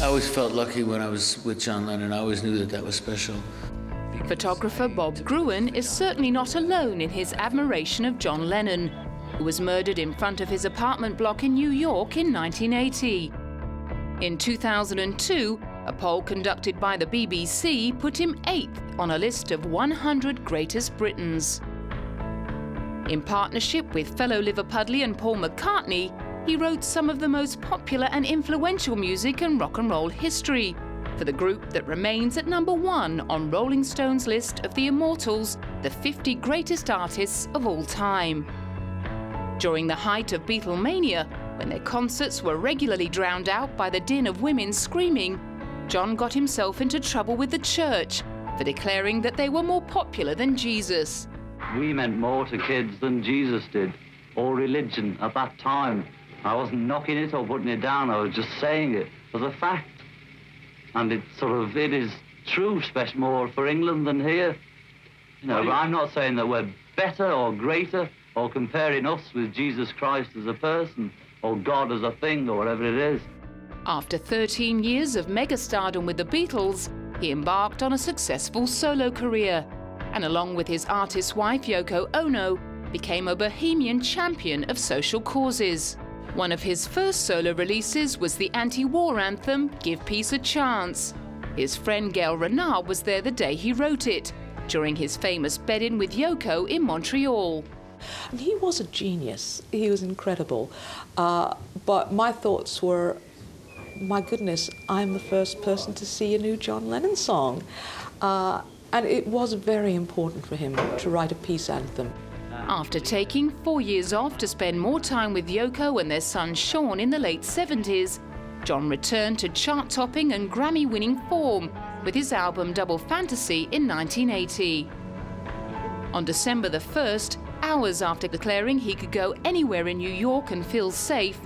always felt lucky when I was with John Lennon. I always knew that that was special. Photographer Bob Gruen is certainly not alone in his admiration of John Lennon, who was murdered in front of his apartment block in New York in 1980. In 2002, a poll conducted by the BBC put him 8th on a list of 100 greatest Britons. In partnership with fellow Liverpudlian Paul McCartney, he wrote some of the most popular and influential music in rock and roll history for the group that remains at #1 on Rolling Stone's list of the Immortals, the 50 greatest artists of all time. During the height of Beatlemania, when their concerts were regularly drowned out by the din of women screaming, John got himself into trouble with the church for declaring that they were more popular than Jesus. We meant more to kids than Jesus did, or religion at that time. I wasn't knocking it or putting it down, I was just saying it as a fact. And it is true, especially more for England than here. You know, I'm not saying that we're better or greater or comparing us with Jesus Christ as a person or God as a thing or whatever it is. After 13 years of megastardom with the Beatles, he embarked on a successful solo career and, along with his artist wife Yoko Ono, became a bohemian champion of social causes. One of his first solo releases was the anti-war anthem, Give Peace a Chance. His friend Gail Renard was there the day he wrote it, during his famous bed-in with Yoko in Montreal. And he was a genius. He was incredible. But my thoughts were, my goodness, I'm the first person to see a new John Lennon song. And it was very important for him to write a peace anthem. After taking 4 years off to spend more time with Yoko and their son Sean in the late 70s, John returned to chart-topping and Grammy-winning form with his album Double Fantasy in 1980. On December the 1st, hours after declaring he could go anywhere in New York and feel safe,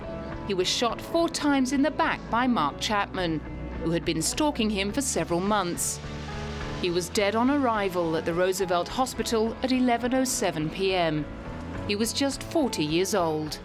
he was shot 4 times in the back by Mark Chapman, who had been stalking him for several months. He was dead on arrival at the Roosevelt Hospital at 11:07 p.m. He was just 40 years old.